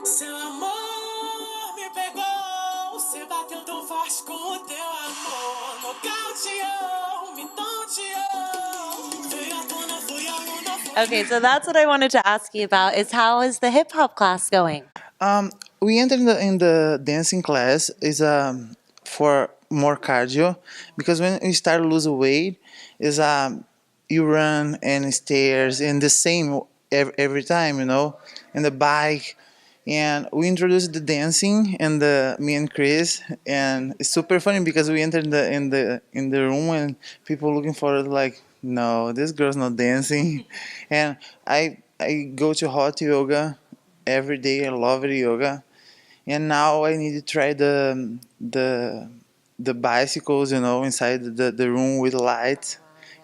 Seu amor me pegou, você bateu tão forte com o teu amor. Nocauteou, me tonteou. Veio à tona, fui aluna, fui. Okay, so that's what I wanted to ask you about is how is the hip hop class going? We entered in the dancing class is for more cardio because when you start to lose weight is you run and stairs and the same every time, you know, and the bike. And we introduced the dancing and the me and Chris, and it's super funny because we entered in the room and people looking for it like, no, this girl's not dancing. And I go to hot yoga every day. I love the yoga, and now I need to try the bicycles, you know, inside the room with lights.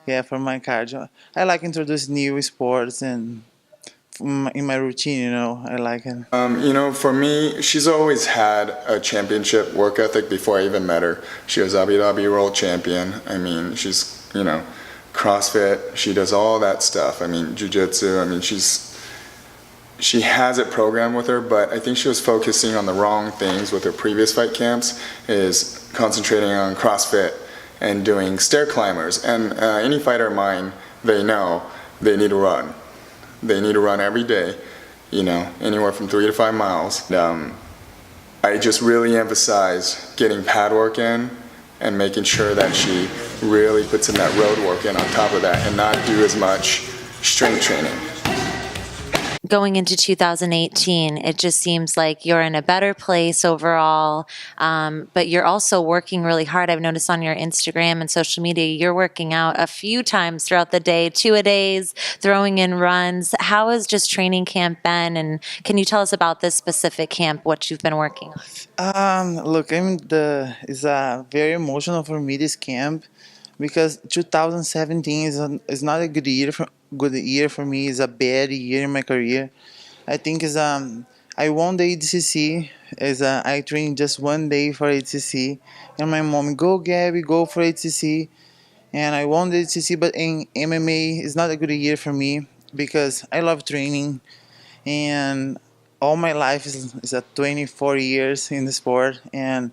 Yeah, for my cardio. I like introduce new sports and in my routine, you know. I like it. For me, she's always had a championship work ethic before I even met her. She was Abu Dhabi world champion. I mean, she's, CrossFit. She does all that stuff. I mean, Jiu-jitsu. I mean, she has it programmed with her, but I think she was focusing on the wrong things with her previous fight camps, is concentrating on CrossFit and doing stair climbers. And any fighter of mine, they know they need to run. They need to run every day, anywhere from 3 to 5 miles. I just really emphasize getting pad work in and making sure that she really puts in that road work in on top of that and not do as much strength training. Going into 2018, it just seems like you're in a better place overall, but you're also working really hard. I've noticed on your Instagram and social media, you're working out a few times throughout the day, 2-a-days, throwing in runs. How has just training camp been? And can you tell us about this specific camp, what you've been working on? Look, it's very emotional for me, this camp, because 2017 is not a good year for me. It's a bad year in my career. I think I won the ADCC. I trained just one day for ADCC, and my mom, go Gabby, go for ADCC, and I won the ADCC. But in MMA, it's not a good year for me because I love training, and all my life is 24 years in the sport, and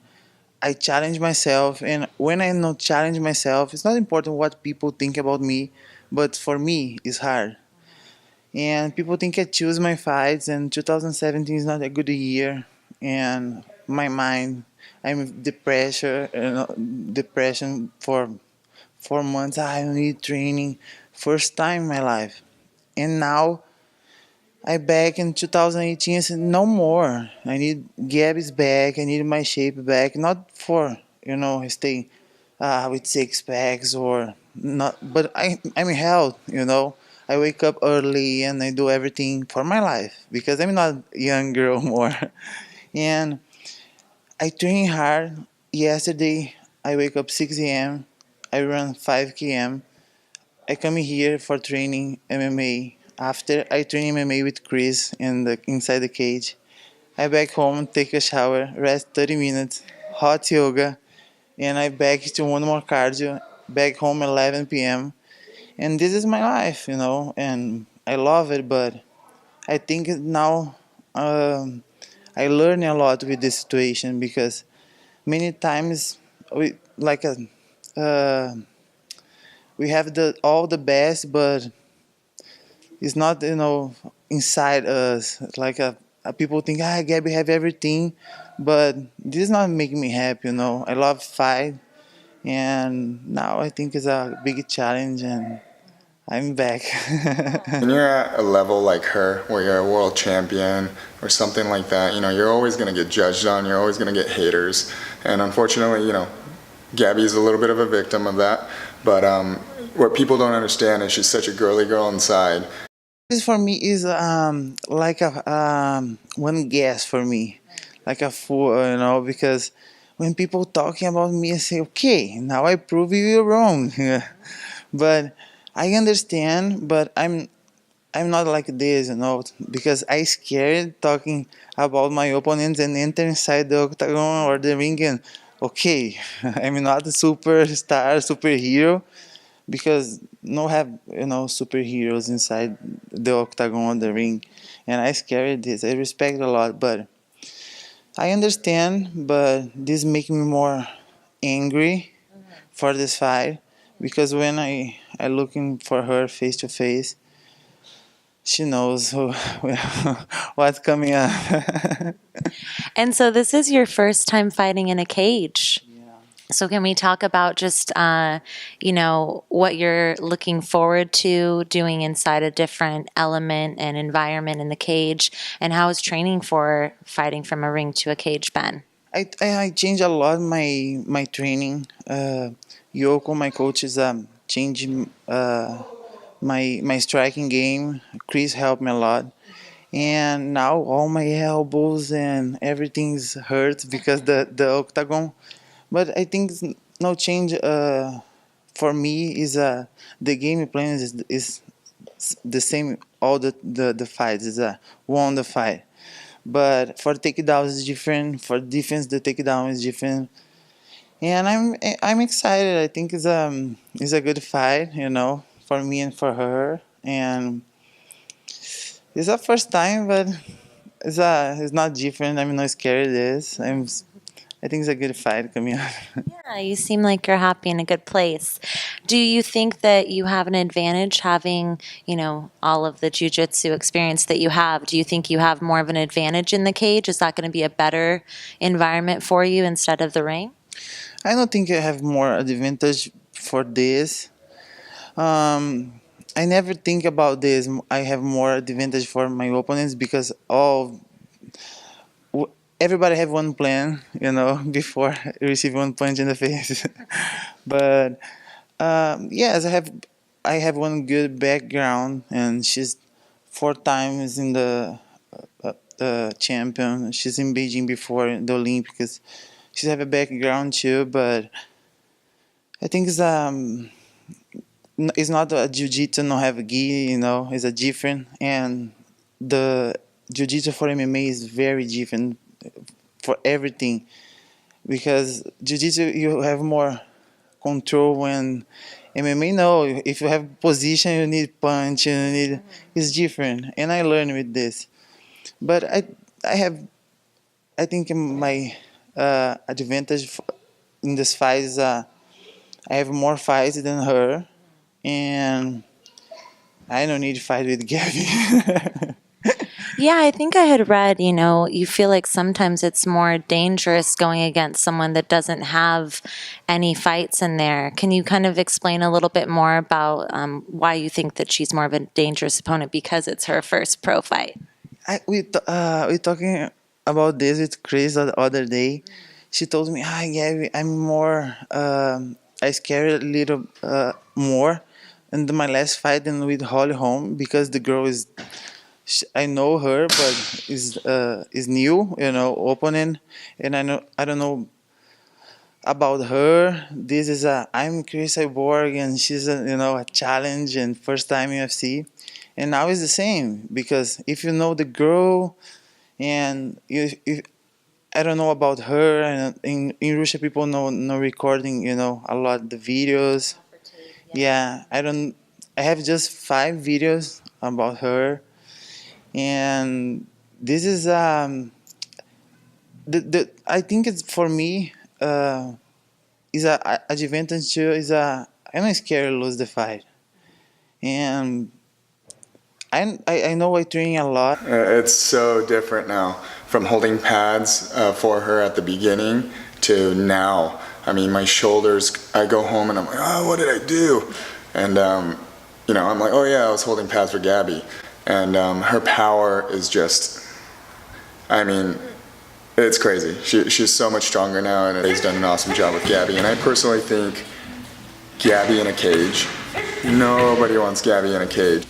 I challenge myself. And when I not challenge myself, it's not important what people think about me, but for me, it's hard. And people think I choose my fights, and 2017 is not a good year. And my mind, I'm depression for 4 months. I need training, first time in my life. And now I back in 2018 and said no more. I need Gabby's back. I need my shape back. Not for stay with six packs or not, but I'm health. I wake up early and I do everything for my life because I'm not a young girl more. And I train hard. Yesterday I wake up 6 a.m. I run 5 km. I come here for training MMA. After I train MMA with Chris inside the cage, I back home, take a shower, rest 30 minutes, hot yoga, and I back to one more cardio. Back home 11 p.m. And this is my life, and I love it. But I think now I learn a lot with this situation because many times uh, we have all the best, but it's not inside us. People think Gabby have everything, but this is not making me happy. I love fight, and now I think it's a big challenge, and I'm back. When you're at a level like her, where you're a world champion or something like that, you're always going to get judged on, you're always going to get haters. And unfortunately, Gabby's a little bit of a victim of that. But what people don't understand is she's such a girly girl inside. This for me is like a one guess for me, like a fool, because when people talking about me, I say, okay, now I prove you wrong. But I understand, but I'm not like this, because I scared talking about my opponents and enter inside the octagon or the ring and okay, I'm not a superstar, superhero, because no have superheroes inside the octagon or the ring, and I scared this. I respect a lot, but I understand. But this make me more angry for this fight because when I looking for her face to face, she knows who, what's coming up. And so this is your first time fighting in a cage. So can we talk about just, what you're looking forward to doing inside a different element and environment in the cage, and how is training for fighting from a ring to a cage been? I changed a lot my training. Yoko, my coach, is changing my striking game. Chris helped me a lot, and now all my elbows and everything's hurt because the octagon. But I think it's no change. For me, is the game plan is the same. All the fights is won the fight. But for takedowns is different. For defense, the takedown is different. And I'm excited. I think it's a good fight, for me and for her. And it's a first time, but it's not different. I'm not scared. It is. I think it's a good fight coming up. Yeah, you seem like you're happy in a good place. Do you think that you have an advantage having, all of the jiu-jitsu experience that you have? Do you think you have more of an advantage in the cage? Is that going to be a better environment for you instead of the ring? I don't think I have more advantage for this. I never think about this. I have more advantage for my opponents because everybody have one plan, before receive one punch in the face. But yes, I have one good background, and she's 4 times in the champion. She's in Beijing before the Olympics. She have a background too, but I think it's not a jiu-jitsu no have a gi, it's a different, and the jiu-jitsu for MMA is very different for everything because jiu-jitsu you have more control when MMA no, if you have position you need punch, it's different, and I learned with this. But I think my advantage in this fight is I have more fights than her, and I don't need to fight with Gabi. Yeah, I think I had read, you feel like sometimes it's more dangerous going against someone that doesn't have any fights in there. Can you kind of explain a little bit more about why you think that she's more of a dangerous opponent because it's her first pro fight? We talking about this with Chris the other day. She told me, "Hi, Gabi, I'm more. I scared a little more in my last fight than with Holly Holm because the girl is. I know her, but is new, opponent, and I don't know about her. This is I'm Chris Cyborg, and she's a challenge and first time UFC, and now it's the same because if you know the girl, and you I don't know about her, and in Russia people know no recording, a lot the videos. Yeah, I don't. I have just 5 videos about her, and this is the I think it's for me is a advantage too. I'm not scared to lose the fight, and I know I train a lot. It's so different now from holding pads for her at the beginning to now. I mean, my shoulders, I go home and I'm like, oh, what did I do? And, I'm like, oh yeah, I was holding pads for Gabi. And her power is just, I mean, it's crazy. She's so much stronger now, and he's done an awesome job with Gabi. And I personally think Gabi in a cage, nobody wants Gabi in a cage.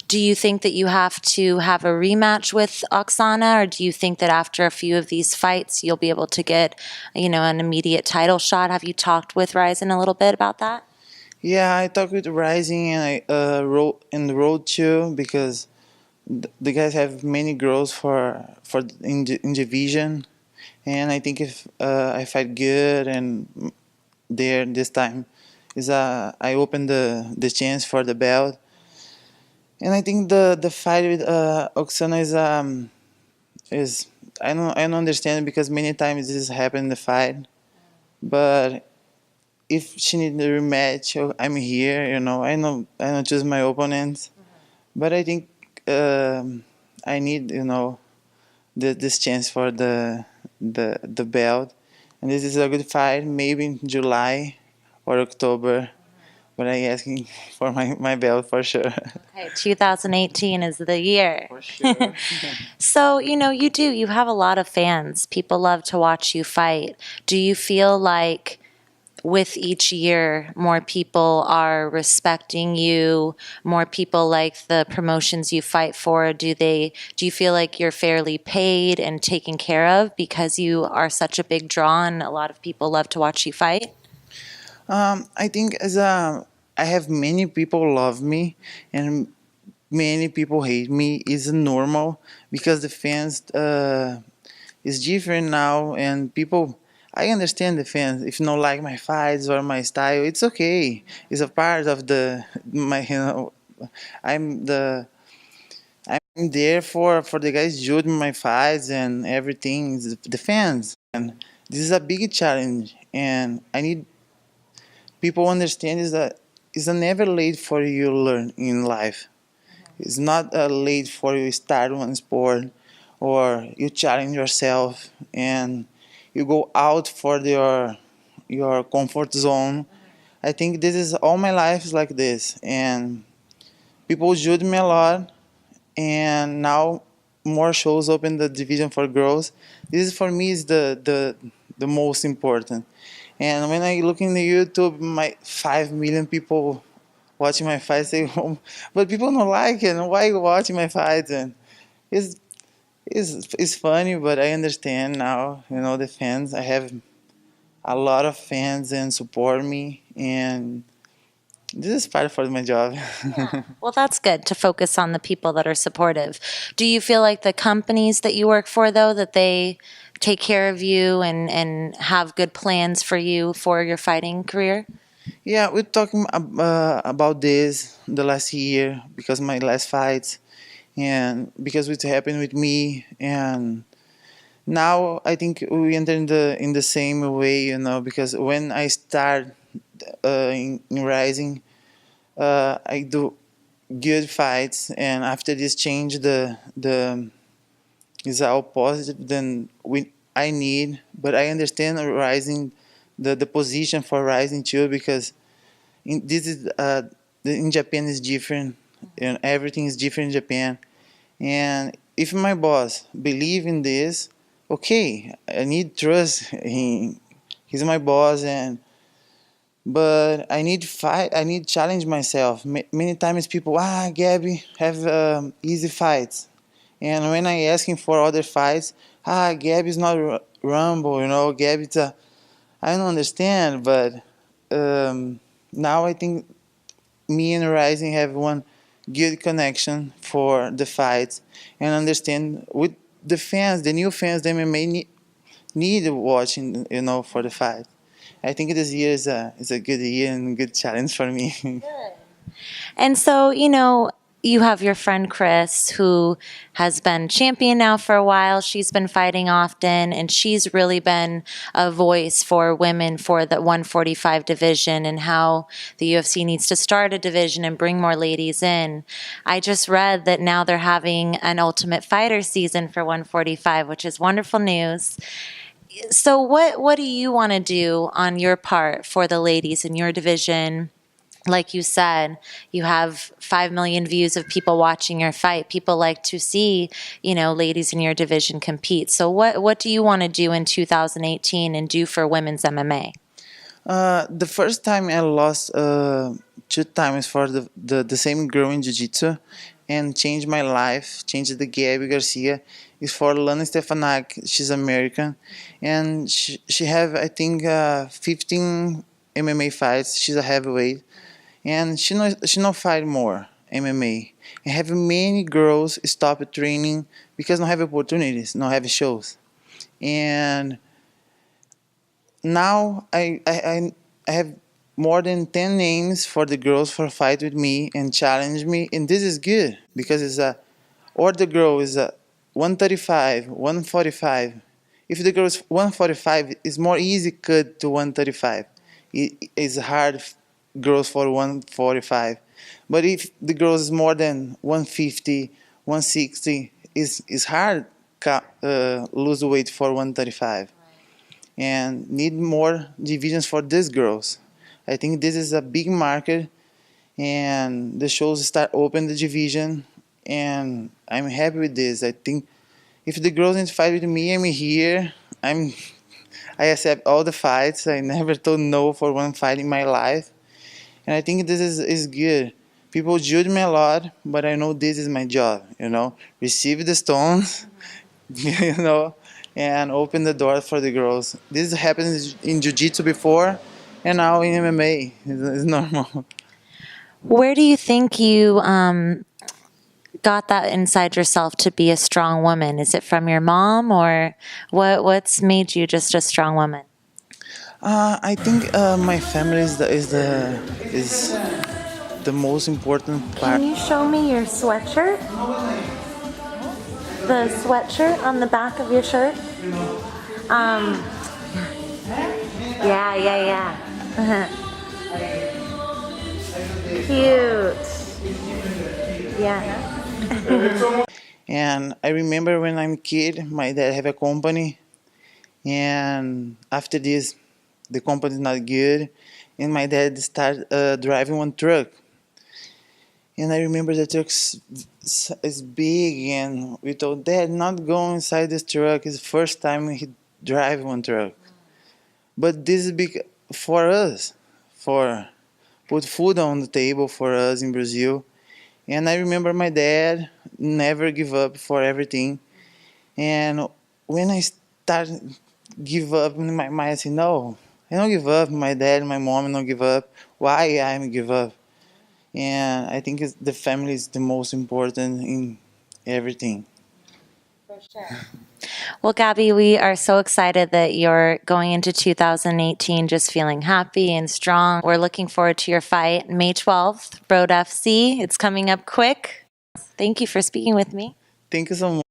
Do you think that you have to have a rematch with Oksana, or do you think that after a few of these fights you'll be able to get, an immediate title shot? Have you talked with Ryzen a little bit about that? Yeah, I talked with Rising, and I wrote in the road too because the guys have many girls for in division, and I think if I fight good and there this time is I open the chance for the belt. And I think the fight with Oksana is I don't understand because many times this happened in the fight. But if she needs a rematch, I'm here. I know choose my opponents. But I think I need this chance for the belt, and this is a good fight. Maybe in July or October, but I asking for my belt for sure. Okay, 2018 is the year. For sure. So, you have a lot of fans. People love to watch you fight. Do you feel like with each year, more people are respecting you, more people like the promotions you fight for? Do you feel like you're fairly paid and taken care of because you are such a big draw and a lot of people love to watch you fight? I think I have many people love me and many people hate me is normal because the fans is different now and people. I understand the fans. If you don't like my fights or my style, it's okay. It's a part of the my. I'm the I'm there for the guys judge my fights and everything. It's the fans, and this is a big challenge. And I need people understand is that it's never late for you to learn in life. It's not late for you to start one sport or you challenge yourself and you go out for your comfort zone. I think this is all my life is like this, and people judge me a lot. And now more shows open the division for girls. This for me is the most important. And when I look in the YouTube, my 5 million people watching my fights, say, oh, but people don't like it. Why you watching my fights? And it's it's funny, but I understand now. The fans. I have a lot of fans and support me, and this is part for my job. Well, that's good to focus on the people that are supportive. Do you feel like the companies that you work for, though, that they take care of you and have good plans for you for your fighting career? Yeah, we're talking about this the last year because my last fights and because it happened with me and now I think we enter in the same way, because when I start in rising, I do good fights and after this change the is all positive than we I need, but I understand rising the position for rising too because this is in Japan is different and everything is different in Japan. And if my boss believe in this, okay, I need trust. He's my boss, and but I need fight. I need challenge myself. Many times people, Gabby have easy fights, and when I asking for other fights, Gabby's not Rumble, Gabby's a. I don't understand, but now I think me and Rising have one good connection for the fights and understand with the fans, the new fans, the MMA need watching, for the fight. I think this year is a good year and good challenge for me. And so, you have your friend Chris, who has been champion now for a while. She's been fighting often, and she's really been a voice for women for the 145 division and how the UFC needs to start a division and bring more ladies in. I just read that now they're having an Ultimate Fighter season for 145, which is wonderful news. So, what do you want to do on your part for the ladies in your division? Like you said, you have 5 million views of people watching your fight. People like to see, ladies in your division compete. So what do you want to do in 2018 and do for women's MMA? The first time I lost 2 times for the same girl in jiu-jitsu and changed my life, changed the Gabi Garcia, is for Lana Stefanak. She's American, and she have I think 15 MMA fights. She's a heavyweight, and she no fight more MMA. And have many girls stop training because don't have opportunities, don't have shows, and now I have more than 10 names for the girls for fight with me and challenge me, and this is good because it's a or the girl is a 135, 145. If the girl is 145, it's more easy cut to 135. It's hard girls for 145. But if the girl is more than 150, 160, it's hard lose weight for 135. And need more divisions for these girls. I think this is a big market, and the shows start open the division, and I'm happy with this. I think if the girls need to fight with me, I'm here. I accept all the fights. I never told no for one fight in my life, and I think this is good. People judge me a lot, but I know this is my job. Receive the stones, you know, and open the door for the girls. This happened in jiu-jitsu before, and now in MMA. It's normal. Where do you think you got that inside yourself to be a strong woman? Is it from your mom, or what's made you just a strong woman? I think my family is the most important part. Can you show me your sweatshirt? The sweatshirt on the back of your shirt? Yeah. Cute. Yeah. And I remember when I'm a kid, my dad have a company, and after this, the company is not good, and my dad started driving one truck. And I remember the truck is big, and we told Dad not go inside this truck. It's the first time he drive one truck. But this is big for us, for put food on the table for us in Brazil. And I remember my dad never give up for everything. And when I started give up in my mind, I said, no, I don't give up. My dad and my mom don't give up. Why I give up? And I think the family is the most important in everything. For sure. Well, Gabi, we are so excited that you're going into 2018 just feeling happy and strong. We're looking forward to your fight May 12th, Road FC. It's coming up quick. Thank you for speaking with me. Thank you so much.